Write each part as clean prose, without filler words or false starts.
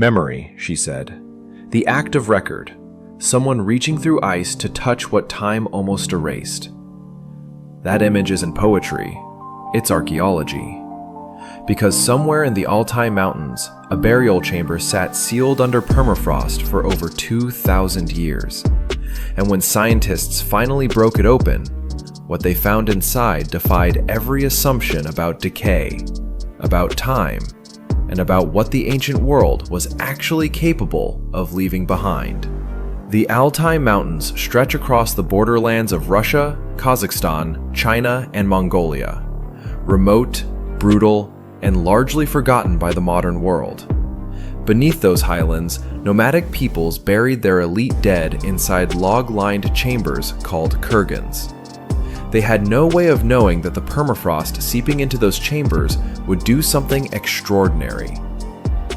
Memory, she said. The act of record. Someone reaching through ice to touch what time almost erased. That image isn't poetry, it's archaeology. Because somewhere in the Altai Mountains, a burial chamber sat sealed under permafrost for over 2,000 years. And when scientists finally broke it open, what they found inside defied every assumption about decay, about time, and about what the ancient world was actually capable of leaving behind. The Altai Mountains stretch across the borderlands of Russia, Kazakhstan, China, and Mongolia. Remote, brutal, and largely forgotten by the modern world. Beneath those highlands, nomadic peoples buried their elite dead inside log-lined chambers called kurgans. They had no way of knowing that the permafrost seeping into those chambers would do something extraordinary.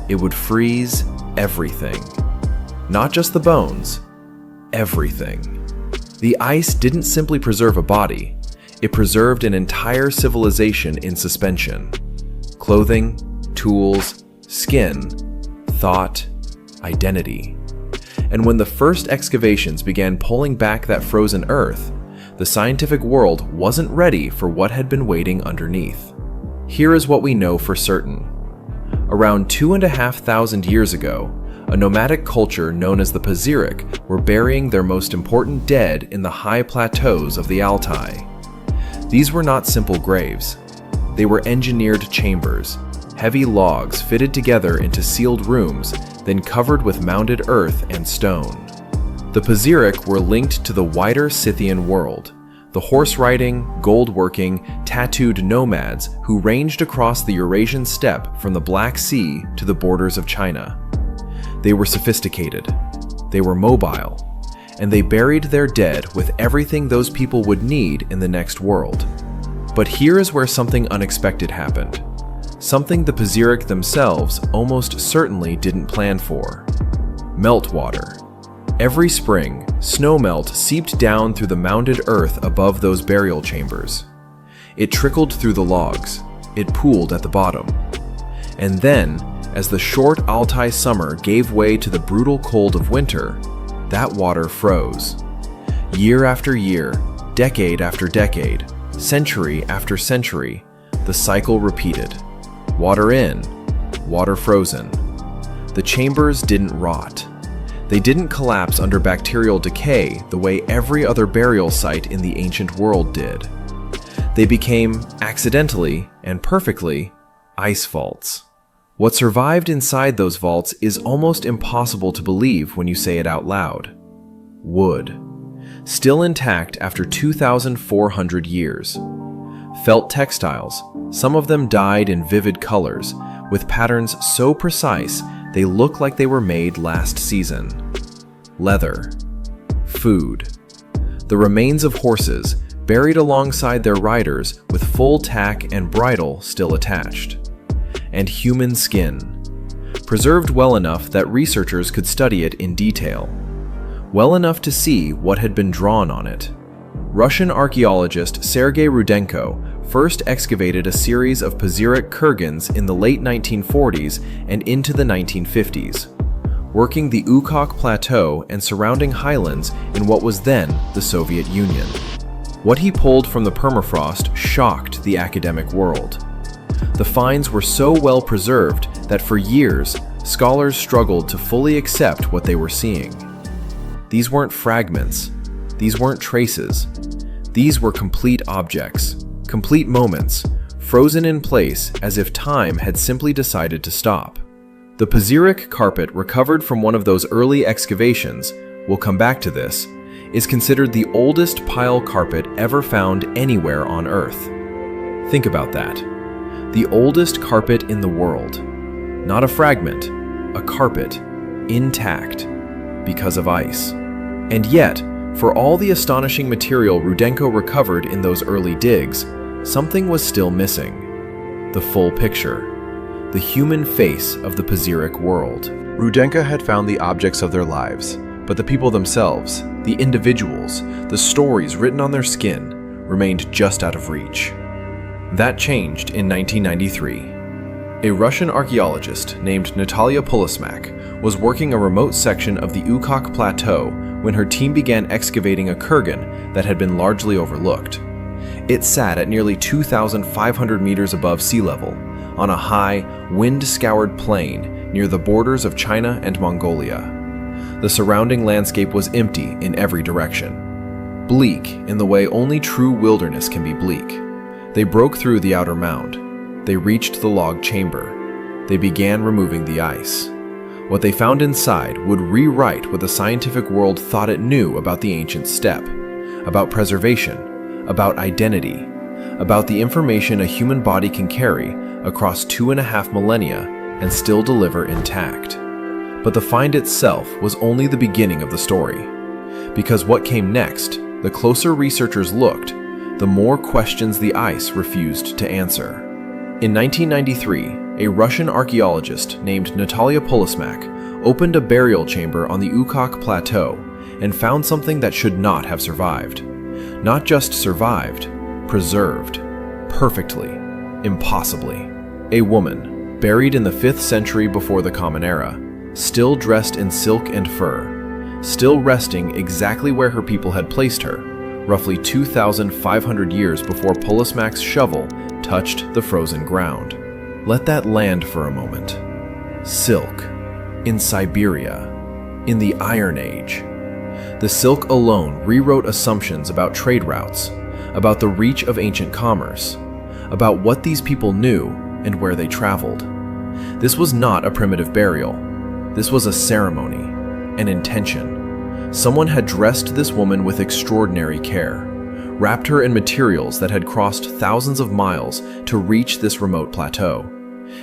It would freeze everything. Not just the bones, everything. The ice didn't simply preserve a body, it preserved an entire civilization in suspension. Clothing, tools, skin, thought, identity. And when the first excavations began pulling back that frozen earth, the scientific world wasn't ready for what had been waiting underneath. Here is what we know for certain. Around 2,500 years ago, a nomadic culture known as the Pazyryk were burying their most important dead in the high plateaus of the Altai. These were not simple graves. They were engineered chambers, heavy logs fitted together into sealed rooms, then covered with mounded earth and stone. The Pazyryk were linked to the wider Scythian world, the horse-riding, gold-working, tattooed nomads who ranged across the Eurasian steppe from the Black Sea to the borders of China. They were sophisticated, they were mobile, and they buried their dead with everything those people would need in the next world. But here is where something unexpected happened. Something the Pazyryk themselves almost certainly didn't plan for. Meltwater. Every spring, snowmelt seeped down through the mounded earth above those burial chambers. It trickled through the logs. It pooled at the bottom. And then, as the short Altai summer gave way to the brutal cold of winter, that water froze. Year after year, decade after decade, century after century, the cycle repeated. Water in, water frozen. The chambers didn't rot. They didn't collapse under bacterial decay the way every other burial site in the ancient world did. They became, accidentally and perfectly, ice vaults. What survived inside those vaults is almost impossible to believe when you say it out loud. Wood. Still intact after 2,400 years. Felt textiles, some of them dyed in vivid colors, with patterns so precise they look like they were made last season. Leather. Food. The remains of horses, buried alongside their riders with full tack and bridle still attached. And human skin. Preserved well enough that researchers could study it in detail. Well enough to see what had been drawn on it. Russian archaeologist Sergei Rudenko first excavated a series of Pazyryk kurgans in the late 1940s and into the 1950s, working the Ukok Plateau and surrounding highlands in what was then the Soviet Union. What he pulled from the permafrost shocked the academic world. The finds were so well preserved that for years, scholars struggled to fully accept what they were seeing. These weren't fragments. These weren't traces. These were complete objects, complete moments, frozen in place as if time had simply decided to stop. The Pazyryk carpet recovered from one of those early excavations, we'll come back to this, is considered the oldest pile carpet ever found anywhere on Earth. Think about that. The oldest carpet in the world. Not a fragment, a carpet, intact, because of ice. And yet, for all the astonishing material Rudenko recovered in those early digs, something was still missing. The full picture. The human face of the Pazyryk world. Rudenko had found the objects of their lives, but the people themselves, the individuals, the stories written on their skin, remained just out of reach. That changed in 1993. A Russian archaeologist named Natalia Polosmak was working a remote section of the Ukok Plateau when her team began excavating a kurgan that had been largely overlooked. It sat at nearly 2,500 meters above sea level, on a high, wind-scoured plain near the borders of China and Mongolia. The surrounding landscape was empty in every direction, bleak in the way only true wilderness can be bleak. They broke through the outer mound. They reached the log chamber. They began removing the ice. What they found inside would rewrite what the scientific world thought it knew about the ancient steppe, about preservation, about identity, about the information a human body can carry across 2.5 millennia and still deliver intact. But the find itself was only the beginning of the story, because what came next, the closer researchers looked, the more questions the ice refused to answer. In 1993, a Russian archaeologist named Natalia Polosmak opened a burial chamber on the Ukok Plateau and found something that should not have survived. Not just survived, preserved. Perfectly. Impossibly. A woman, buried in the 5th century before the Common Era, still dressed in silk and fur, still resting exactly where her people had placed her, roughly 2,500 years before Polosmak's shovel touched the frozen ground. Let that land for a moment. Silk. In Siberia. In the Iron Age. The silk alone rewrote assumptions about trade routes, about the reach of ancient commerce, about what these people knew and where they traveled. This was not a primitive burial. This was a ceremony, an intention. Someone had dressed this woman with extraordinary care, wrapped her in materials that had crossed thousands of miles to reach this remote plateau,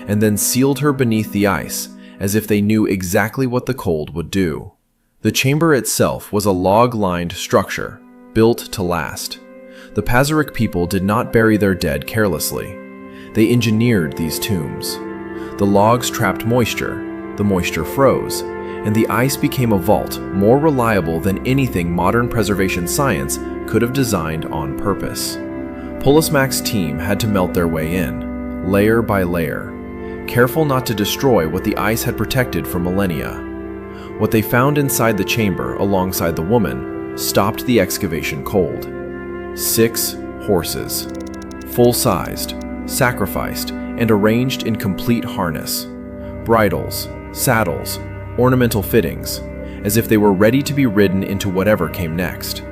and then sealed her beneath the ice as if they knew exactly what the cold would do. The chamber itself was a log-lined structure, built to last. The Pazyryk people did not bury their dead carelessly. They engineered these tombs. The logs trapped moisture, the moisture froze, and the ice became a vault more reliable than anything modern preservation science could have designed on purpose. Polosmak's team had to melt their way in, layer by layer, careful not to destroy what the ice had protected for millennia. What they found inside the chamber alongside the woman stopped the excavation cold. 6 horses, full-sized, sacrificed, and arranged in complete harness. Bridles, saddles, ornamental fittings, as if they were ready to be ridden into whatever came next.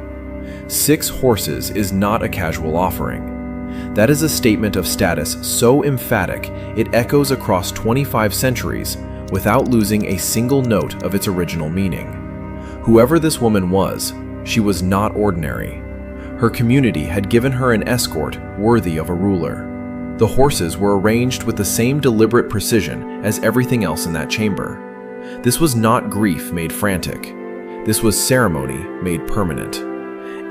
6 horses is not a casual offering. That is a statement of status so emphatic it echoes across 25 centuries without losing a single note of its original meaning. Whoever this woman was, she was not ordinary. Her community had given her an escort worthy of a ruler. The horses were arranged with the same deliberate precision as everything else in that chamber. This was not grief made frantic. This was ceremony made permanent.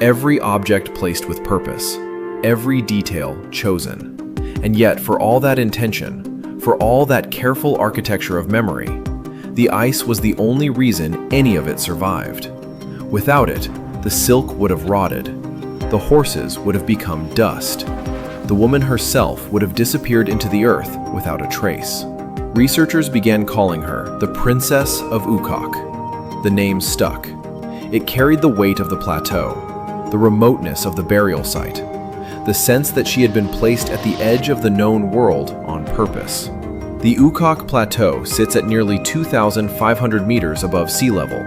Every object placed with purpose, every detail chosen. And yet, for all that intention, for all that careful architecture of memory, the ice was the only reason any of it survived. Without it, the silk would have rotted. The horses would have become dust. The woman herself would have disappeared into the earth without a trace. Researchers began calling her the Princess of Ukok. The name stuck. It carried the weight of the plateau, the remoteness of the burial site, the sense that she had been placed at the edge of the known world on purpose. The Ukok Plateau sits at nearly 2,500 meters above sea level,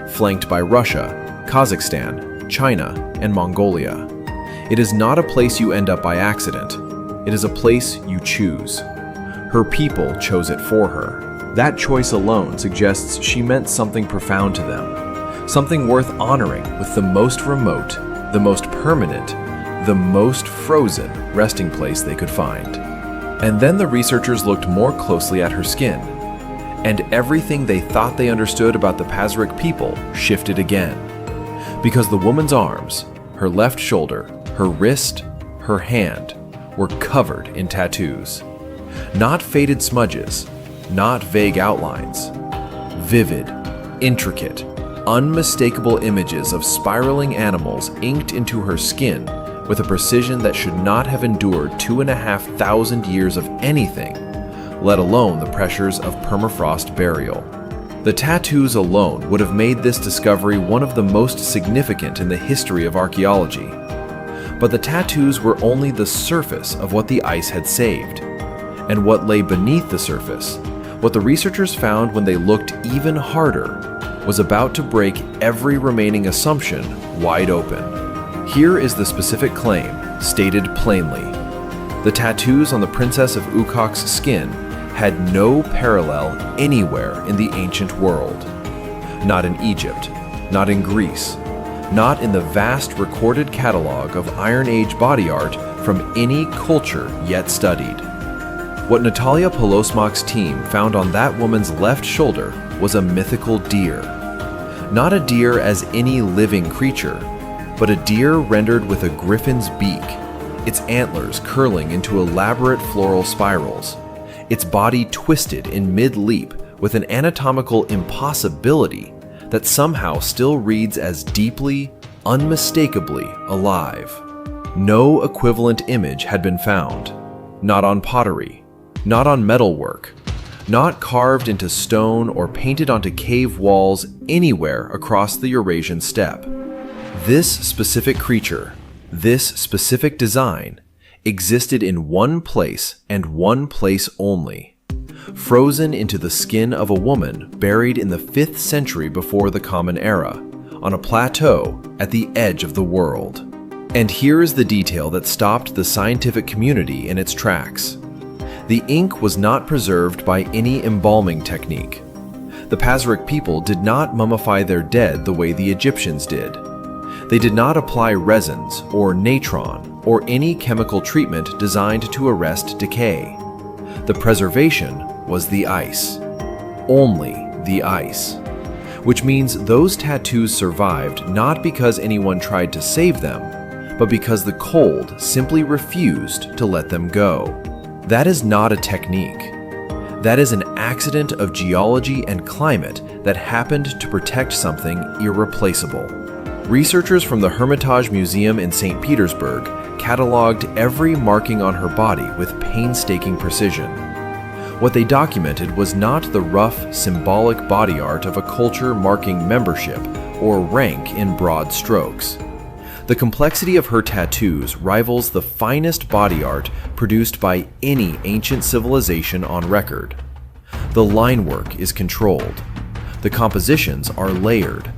flanked by Russia, Kazakhstan, China, and Mongolia. It is not a place you end up by accident. It is a place you choose. Her people chose it for her. That choice alone suggests she meant something profound to them, something worth honoring with the most remote, the most permanent, the most frozen resting place they could find. And then the researchers looked more closely at her skin, and everything they thought they understood about the Pazyryk people shifted again. Because the woman's arms, her left shoulder, her wrist, her hand, were covered in tattoos. Not faded smudges, not vague outlines. Vivid, intricate, unmistakable images of spiraling animals inked into her skin with a precision that should not have endured 2,500 years of anything let alone the pressures of permafrost burial. The tattoos alone would have made this discovery one of the most significant in the history of archaeology. But the tattoos were only the surface of what the ice had saved. And what lay beneath the surface, what the researchers found when they looked even harder, was about to break every remaining assumption wide open. Here is the specific claim, stated plainly. The tattoos on the Princess of Ukok's skin had no parallel anywhere in the ancient world. Not in Egypt, not in Greece, not in the vast recorded catalog of Iron Age body art from any culture yet studied. What Natalia Polosmak's team found on that woman's left shoulder was a mythical deer. Not a deer as any living creature, but a deer rendered with a griffin's beak, its antlers curling into elaborate floral spirals, its body twisted in mid-leap with an anatomical impossibility that somehow still reads as deeply, unmistakably alive. No equivalent image had been found, not on pottery, not on metalwork, not carved into stone or painted onto cave walls anywhere across the Eurasian steppe. This specific creature, this specific design, existed in one place and one place only, frozen into the skin of a woman buried in the 5th century before the Common Era, on a plateau at the edge of the world. And here is the detail that stopped the scientific community in its tracks. The ink was not preserved by any embalming technique. The Pazyryk people did not mummify their dead the way the Egyptians did. They did not apply resins or natron or any chemical treatment designed to arrest decay. The preservation was the ice. Only the ice. Which means those tattoos survived not because anyone tried to save them, but because the cold simply refused to let them go. That is not a technique. That is an accident of geology and climate that happened to protect something irreplaceable. Researchers from the Hermitage Museum in St. Petersburg cataloged every marking on her body with painstaking precision. What they documented was not the rough, symbolic body art of a culture marking membership or rank in broad strokes. The complexity of her tattoos rivals the finest body art produced by any ancient civilization on record. The line work is controlled. The compositions are layered.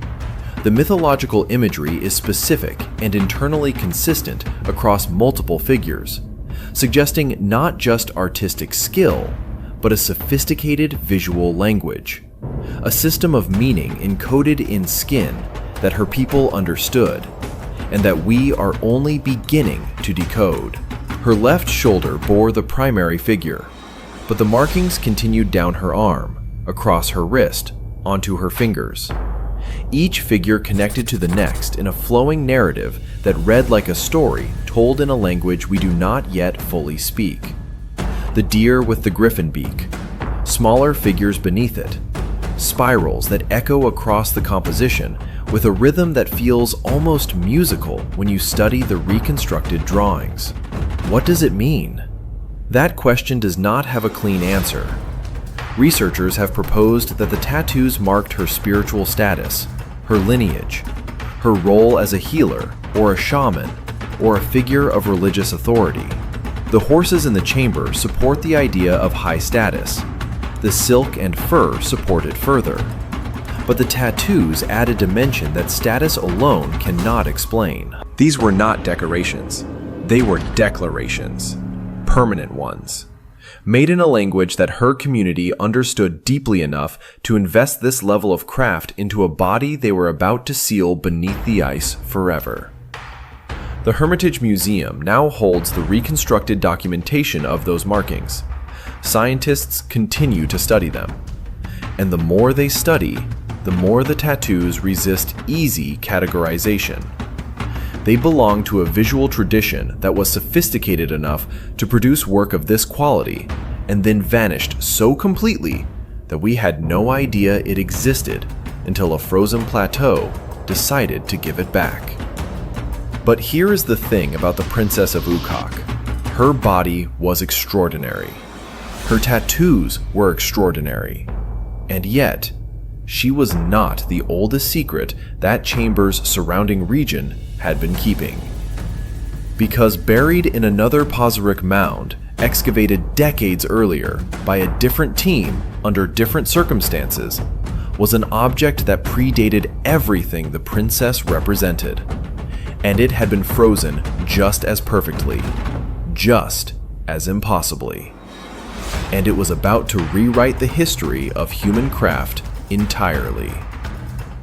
The mythological imagery is specific and internally consistent across multiple figures, suggesting not just artistic skill, but a sophisticated visual language, a system of meaning encoded in skin that her people understood, and that we are only beginning to decode. Her left shoulder bore the primary figure, but the markings continued down her arm, across her wrist, onto her fingers. Each figure connected to the next in a flowing narrative that read like a story told in a language we do not yet fully speak. The deer with the griffin beak, smaller figures beneath it, spirals that echo across the composition with a rhythm that feels almost musical when you study the reconstructed drawings. What does it mean? That question does not have a clean answer. Researchers have proposed that the tattoos marked her spiritual status, her lineage, her role as a healer or a shaman, or a figure of religious authority. The horses in the chamber support the idea of high status. The silk and fur support it further. But the tattoos add a dimension that status alone cannot explain. These were not decorations. They were declarations. Permanent ones. Made in a language that her community understood deeply enough to invest this level of craft into a body they were about to seal beneath the ice forever. The Hermitage Museum now holds the reconstructed documentation of those markings. Scientists continue to study them. And the more they study, the more the tattoos resist easy categorization. They belong to a visual tradition that was sophisticated enough to produce work of this quality, and then vanished so completely that we had no idea it existed until a frozen plateau decided to give it back. But here is the thing about the Princess of Ukok. Her body was extraordinary. Her tattoos were extraordinary. And yet, she was not the oldest secret that chamber's surrounding region had been keeping. Because buried in another Pazyryk mound, excavated decades earlier by a different team under different circumstances, was an object that predated everything the princess represented. And it had been frozen just as perfectly, just as impossibly. And it was about to rewrite the history of human craft entirely.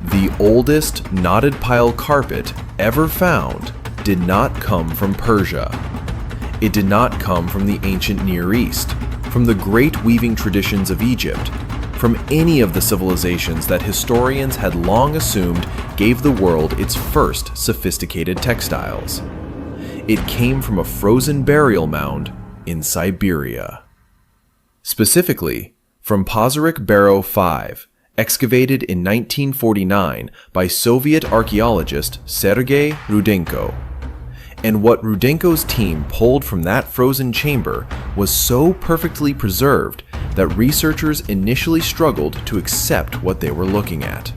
The oldest knotted pile carpet ever found did not come from Persia. It did not come from the ancient Near East, from the great weaving traditions of Egypt, from any of the civilizations that historians had long assumed gave the world its first sophisticated textiles. It came from a frozen burial mound in Siberia. Specifically, from Pazyryk Barrow 5, excavated in 1949 by Soviet archaeologist Sergei Rudenko. And what Rudenko's team pulled from that frozen chamber was so perfectly preserved that researchers initially struggled to accept what they were looking at.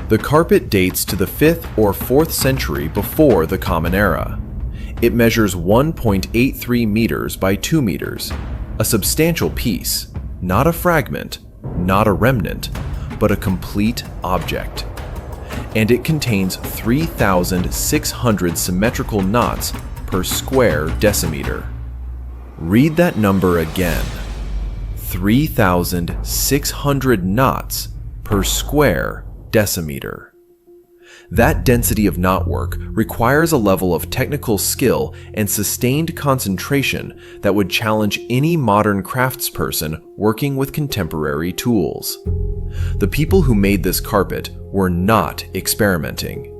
The carpet dates to the 5th or 4th century before the Common Era. It measures 1.83 meters by 2 meters, a substantial piece, not a fragment, not a remnant, but a complete object. And it contains 3,600 symmetrical knots per square decimeter. Read that number again. 3,600 knots per square decimeter. That density of knotwork requires a level of technical skill and sustained concentration that would challenge any modern craftsperson working with contemporary tools. The people who made this carpet were not experimenting.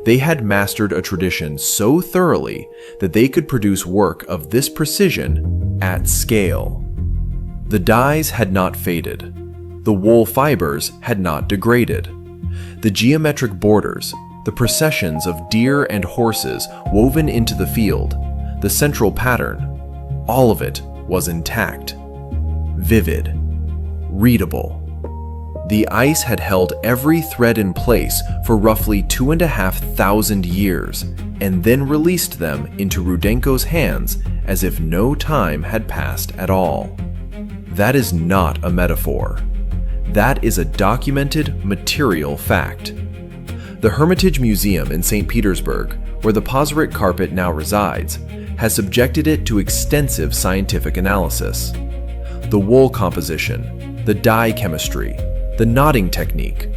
They had mastered a tradition so thoroughly that they could produce work of this precision at scale. The dyes had not faded. The wool fibers had not degraded. The geometric borders, the processions of deer and horses woven into the field, the central pattern, all of it was intact, vivid, readable. The ice had held every thread in place for roughly 2,500 years, and then released them into Rudenko's hands as if no time had passed at all. That is not a metaphor. That is a documented material fact. The Hermitage Museum in St. Petersburg, where the Pazyryk carpet now resides, has subjected it to extensive scientific analysis. The wool composition, the dye chemistry, the knotting technique,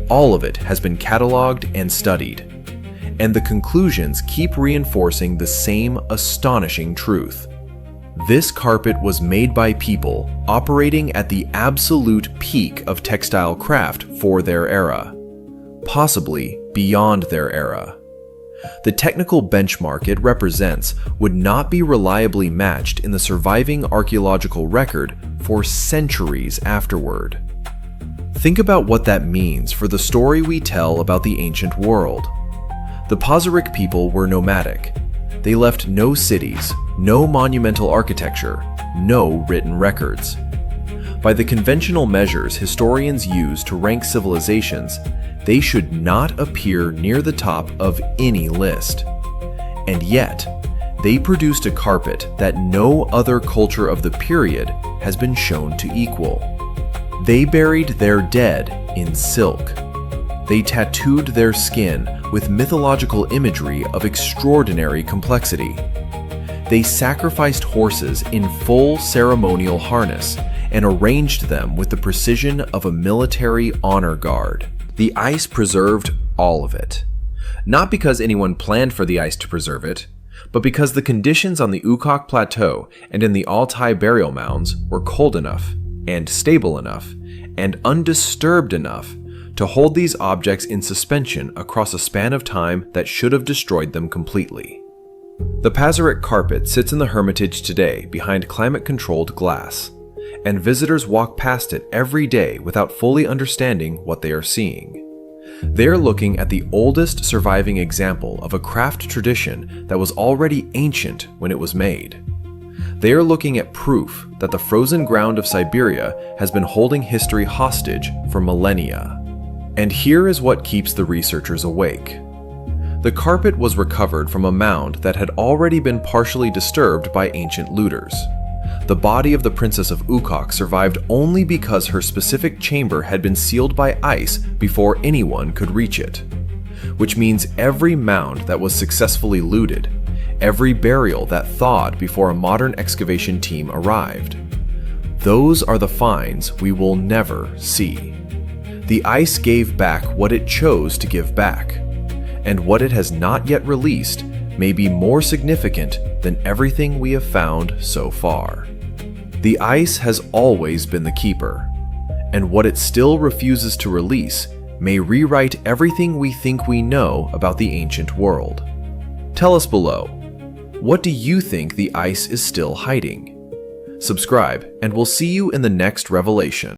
all of it has been cataloged and studied, and the conclusions keep reinforcing the same astonishing truth. This carpet was made by people operating at the absolute peak of textile craft for their era, possibly beyond their era. The technical benchmark it represents would not be reliably matched in the surviving archaeological record for centuries afterward. Think about what that means for the story we tell about the ancient world. The Pazyryk people were nomadic. They left no cities, no monumental architecture, no written records. By the conventional measures historians use to rank civilizations, they should not appear near the top of any list. And yet, they produced a carpet that no other culture of the period has been shown to equal. They buried their dead in silk. They tattooed their skin with mythological imagery of extraordinary complexity. They sacrificed horses in full ceremonial harness and arranged them with the precision of a military honor guard. The ice preserved all of it. Not because anyone planned for the ice to preserve it, but because the conditions on the Ukok Plateau and in the Altai burial mounds were cold enough, and stable enough, and undisturbed enough to hold these objects in suspension across a span of time that should have destroyed them completely. The Pazyryk carpet sits in the Hermitage today behind climate-controlled glass, and visitors walk past it every day without fully understanding what they are seeing. They are looking at the oldest surviving example of a craft tradition that was already ancient when it was made. They are looking at proof that the frozen ground of Siberia has been holding history hostage for millennia. And here is what keeps the researchers awake. The carpet was recovered from a mound that had already been partially disturbed by ancient looters. The body of the Princess of Ukok survived only because her specific chamber had been sealed by ice before anyone could reach it. Which means every mound that was successfully looted, every burial that thawed before a modern excavation team arrived. Those are the finds we will never see. The ice gave back what it chose to give back, and what it has not yet released may be more significant than everything we have found so far. The ice has always been the keeper, and what it still refuses to release may rewrite everything we think we know about the ancient world. Tell us below, what do you think the ice is still hiding? Subscribe, and we'll see you in the next revelation.